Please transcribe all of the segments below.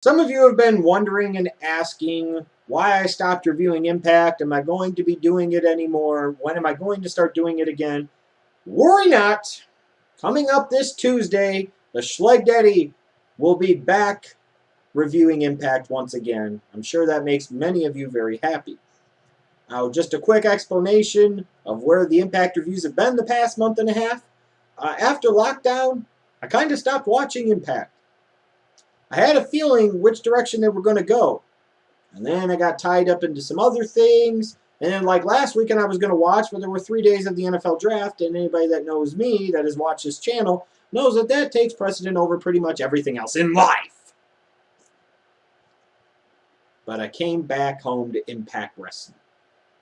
Some of you have been wondering and asking why I stopped reviewing Impact. Am I going to be doing it anymore? When am I going to start doing it again? Worry not. Coming up this Tuesday, the Schleg Daddy will be back reviewing Impact once again. I'm sure that makes many of you very happy. Now, just a quick explanation of where the Impact reviews have been the past month and a half. After lockdown, I kind of stopped watching Impact. I had a feeling which direction they were going to go. And then I got tied up into some other things. And then, like last weekend, I was going to watch, but there were 3 days of the NFL draft. And anybody that knows me, that has watched this channel, knows that that takes precedent over pretty much everything else in life. But I came back home to Impact Wrestling.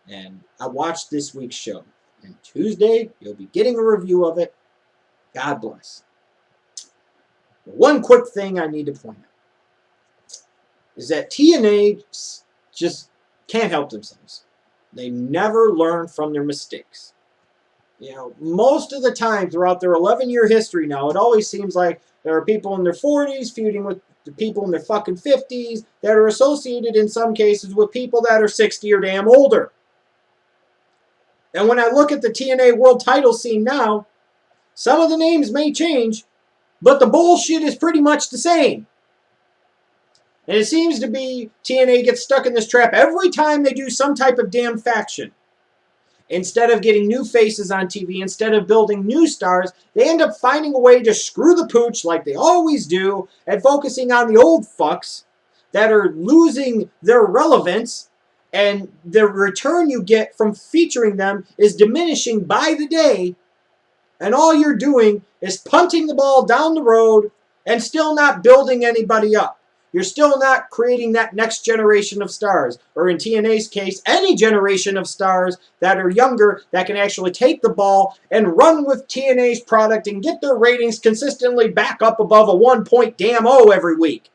And I watched this week's show. And Tuesday, you'll be getting a review of it. God bless. One quick thing I need to point out is that TNA just can't help themselves. They never learn from their mistakes. You know, most of the time throughout their 11-year history now, it always seems like there are people in their 40s feuding with the people in their fucking 50s that are associated in some cases with people that are 60 or damn older. And when I look at the TNA world title scene now, some of the names may change, but the bullshit is pretty much the same. And it seems to be TNA gets stuck in this trap every time they do some type of damn faction. Instead of getting new faces on TV, instead of building new stars, they end up finding a way to screw the pooch like they always do and focusing on the old fucks that are losing their relevance, and the return you get from featuring them is diminishing by the day, and all you're doing is punting the ball down the road and still not building anybody up. You're still not creating that next generation of stars, or in TNA's case, any generation of stars that are younger that can actually take the ball and run with TNA's product and get their ratings consistently back up above a 1 point damn O every week.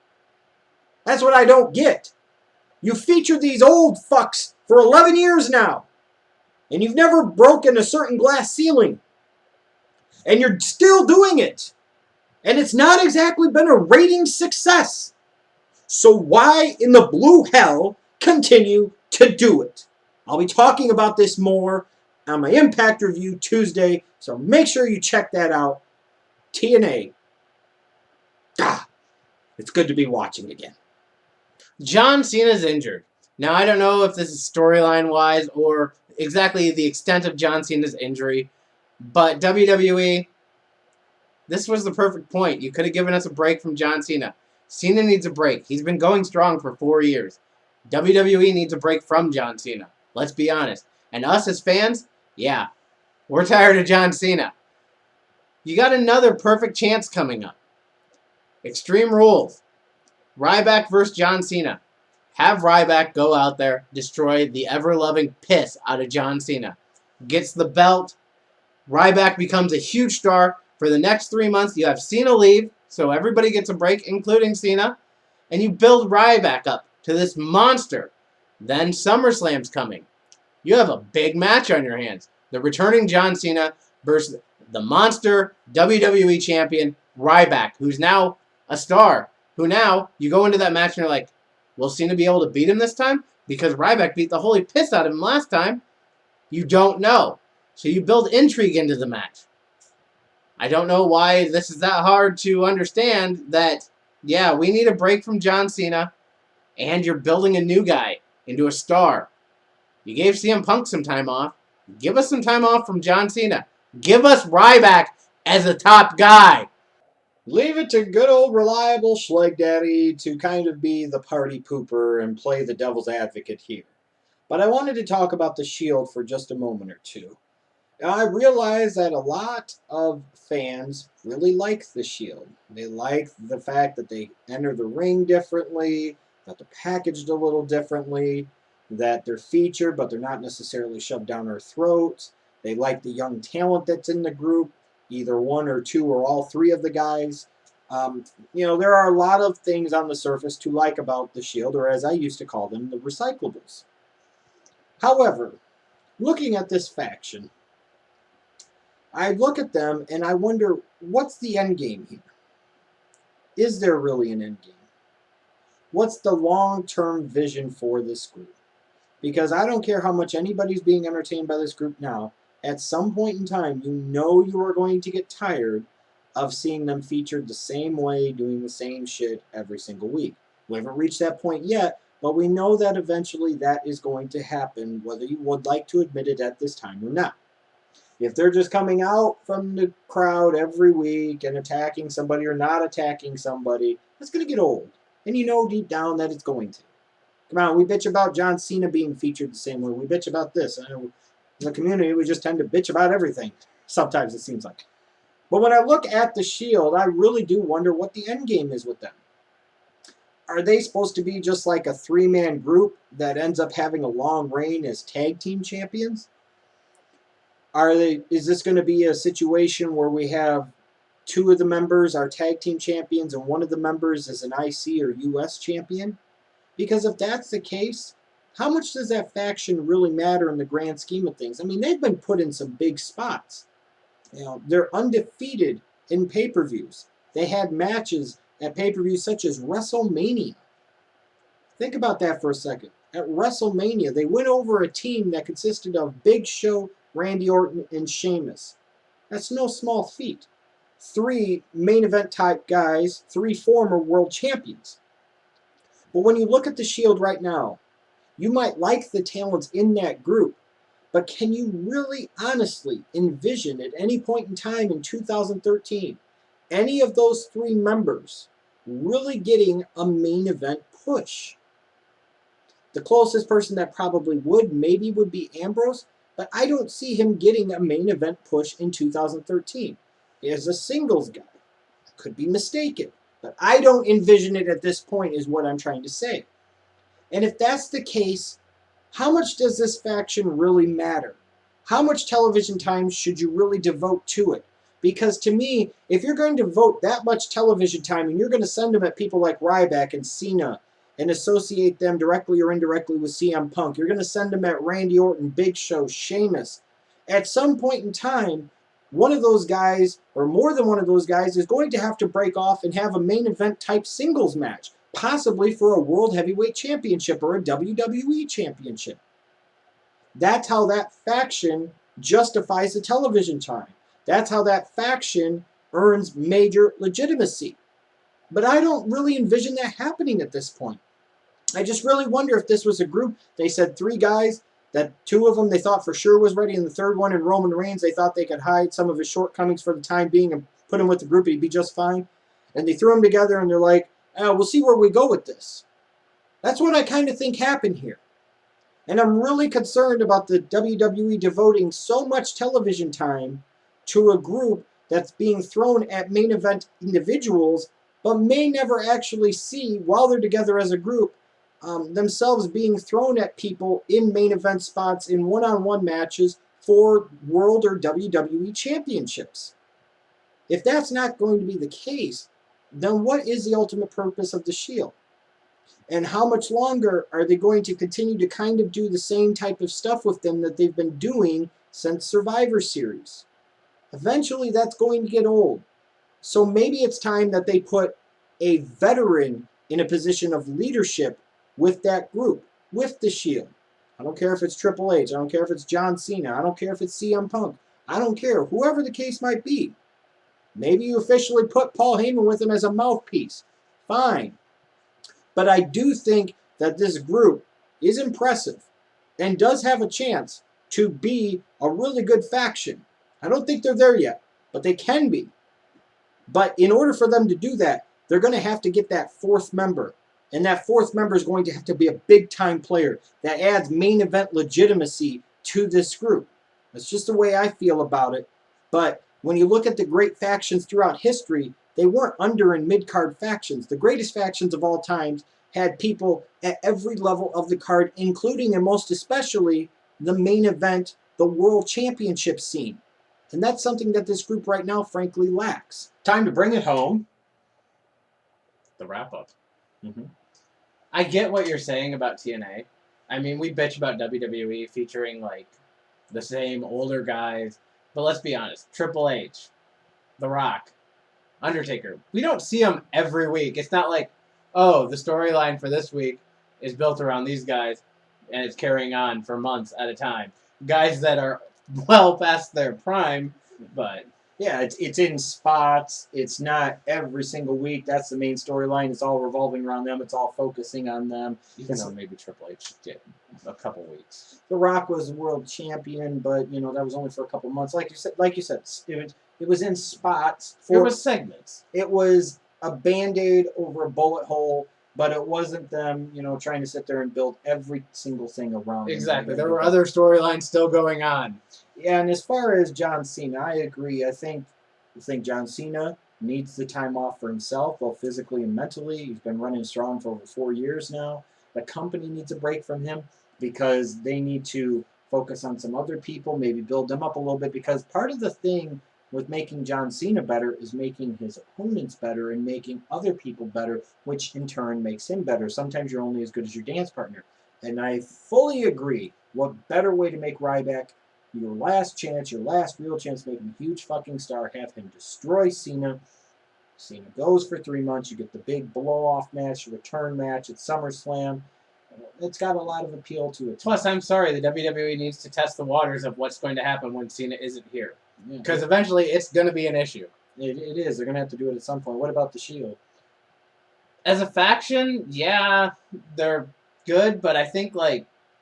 That's what I don't get. You featured these old fucks for 11 years now, and you've never broken a certain glass ceiling. And you're still doing it. And it's not exactly been a rating success. So why in the blue hell continue to do it? I'll be talking about this more on my Impact review Tuesday, so make sure you check that out. TNA. It's good to be watching again. John Cena's injured. Now, I don't know if this is storyline-wise or exactly the extent of John Cena's injury, but WWE, this was the perfect point. You could have given us a break from John Cena. Cena needs a break. He's been going strong for 4 years. WWE needs a break from John Cena. Let's be honest. And us as fans, yeah, we're tired of John Cena. You got another perfect chance coming up. Extreme Rules. Ryback versus John Cena. Have Ryback go out there, destroy the ever-loving piss out of John Cena. Gets the belt. Ryback becomes a huge star. For the next 3 months, you have Cena leave, so everybody gets a break, including Cena. And you build Ryback up to this monster. Then SummerSlam's coming. You have a big match on your hands. The returning John Cena versus the monster WWE champion, Ryback, who's now a star. Who now, you go into that match and you're like, will Cena be able to beat him this time? Because Ryback beat the holy piss out of him last time. You don't know. So you build intrigue into the match. I don't know why this is that hard to understand that, yeah, we need a break from John Cena, and you're building a new guy into a star. You gave CM Punk some time off. Give us some time off from John Cena. Give us Ryback as a top guy. Leave it to good old reliable Schleg Daddy to kind of be the party pooper and play the devil's advocate here. But I wanted to talk about the Shield for just a moment or two. Now, I realize that a lot of fans really like the Shield. They like the fact that they enter the ring differently, that they're packaged a little differently, that they're featured but they're not necessarily shoved down our throats. They like the young talent that's in the group, either one or two or all three of the guys. There are a lot of things on the surface to like about the Shield, or as I used to call them, the recyclables. However, looking at this faction, I look at them and I wonder, what's the end game here? Is there really an end game? What's the long-term vision for this group? Because I don't care how much anybody's being entertained by this group now, at some point in time, you know you are going to get tired of seeing them featured the same way, doing the same shit every single week. We haven't reached that point yet, but we know that eventually that is going to happen, whether you would like to admit it at this time or not. If they're just coming out from the crowd every week and attacking somebody or not attacking somebody, that's going to get old. And you know deep down that it's going to. Come on, we bitch about John Cena being featured the same way. We bitch about this. In the community, we just tend to bitch about everything. Sometimes it seems like. But when I look at the Shield, I really do wonder what the end game is with them. Are they supposed to be just like a three-man group that ends up having a long reign as tag team champions? Is this going to be a situation where we have two of the members are tag team champions and one of the members is an IC or US champion? Because if that's the case, how much does that faction really matter in the grand scheme of things? I mean, they've been put in some big spots. You know, they're undefeated in pay-per-views. They had matches at pay-per-views such as WrestleMania. Think about that for a second. At WrestleMania, they went over a team that consisted of Big Show, Randy Orton, and Sheamus. That's no small feat. 3 main event type guys, 3 former world champions. But when you look at the Shield right now, you might like the talents in that group, but can you really honestly envision at any point in time in 2013 any of those 3 members really getting a main event push? The closest person that probably would maybe would be Ambrose, but I don't see him getting a main event push in 2013. He is a singles guy. I could be mistaken, but I don't envision it at this point is what I'm trying to say. And if that's the case, how much does this faction really matter? How much television time should you really devote to it? Because to me, if you're going to devote that much television time and you're going to send them at people like Ryback and Cena and associate them directly or indirectly with CM Punk, you're going to send them at Randy Orton, Big Show, Sheamus. At some point in time, one of those guys, or more than one of those guys, is going to have to break off and have a main event type singles match, possibly for a World Heavyweight Championship or a WWE Championship. That's how that faction justifies the television time. That's how that faction earns major legitimacy. But I don't really envision that happening at this point. I just really wonder if this was a group, they said 3 guys, that 2 of them they thought for sure was ready, and the third one in Roman Reigns, they thought they could hide some of his shortcomings for the time being and put him with the group, he'd be just fine. And they threw him together and they're like, we'll see where we go with this. That's what I kind of think happened here. And I'm really concerned about the WWE devoting so much television time to a group that's being thrown at main event individuals, but may never actually see, while they're together as a group, themselves being thrown at people in main event spots in one-on-one matches for World or WWE Championships. If that's not going to be the case, then what is the ultimate purpose of the Shield? And how much longer are they going to continue to kind of do the same type of stuff with them that they've been doing since Survivor Series? Eventually that's going to get old. So maybe it's time that they put a veteran in a position of leadership with that group, with the Shield. I don't care if it's Triple H. I don't care if it's John Cena. I don't care if it's CM Punk. I don't care. Whoever the case might be. Maybe you officially put Paul Heyman with him as a mouthpiece. Fine. But I do think that this group is impressive and does have a chance to be a really good faction. I don't think they're there yet, but they can be. But in order for them to do that, they're going to have to get that 4th member. And that 4th member is going to have to be a big-time player that adds main event legitimacy to this group. That's just the way I feel about it. But when you look at the great factions throughout history, they weren't under and mid-card factions. The greatest factions of all times had people at every level of the card, including and most especially the main event, the World Championship scene. And that's something that this group right now, frankly, lacks. Time to bring it home. The wrap-up. I get what you're saying about TNA. I mean, we bitch about WWE featuring, like, the same older guys. But let's be honest. Triple H, The Rock, Undertaker. We don't see them every week. It's not like oh, the storyline for this week is built around these guys, and it's carrying on for months at a time. Guys that are well past their prime, but Yeah, it's in spots. It's not every single week. That's the main storyline. It's all revolving around them. It's all focusing on them. even though maybe Triple H did a couple weeks. The Rock was world champion, but that was only for a couple months. Like you said, it was in spots. There was segments. It was a Band-Aid over a bullet hole, but it wasn't them, trying to sit there and build every single thing around them. Exactly. There were other storylines still going on. Yeah, and as far as John Cena, I agree. I think John Cena needs the time off for himself, both physically and mentally. He's been running strong for over 4 years now. The company needs a break from him because they need to focus on some other people, maybe build them up a little bit, because part of the thing with making John Cena better is making his opponents better and making other people better, which in turn makes him better. Sometimes you're only as good as your dance partner. And I fully agree. What better way to make Ryback your last chance, your last real chance to make him a huge fucking star, have him destroy Cena. Cena goes for 3 months. You get the big blow-off match, return match at SummerSlam. It's got a lot of appeal to it. Plus, I'm sorry, the WWE needs to test the waters of what's going to happen when Cena isn't here. Yeah. Because eventually it's going to be an issue. It is. They're going to have to do it at some point. What about the Shield? As a faction, yeah, they're good, but I think,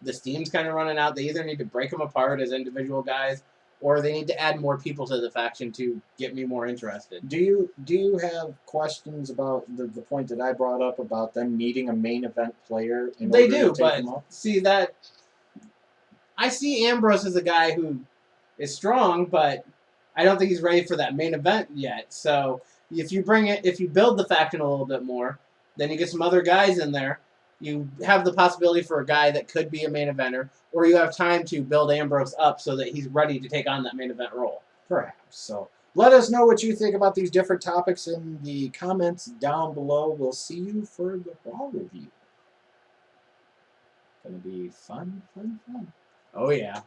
the steam's kind of running out. They either need to break them apart as individual guys, or they need to add more people to the faction to get me more interested. Do you have questions about the point that I brought up about them needing a main event player? They do, but see that I see Ambrose as a guy who is strong, but I don't think he's ready for that main event yet. So if you build the faction a little bit more, then you get some other guys in there. You have the possibility for a guy that could be a main eventer, or you have time to build Ambrose up so that he's ready to take on that main event role. Perhaps. So let us know what you think about these different topics in the comments down below. We'll see you for the Raw review. Gonna be fun. Oh, yeah.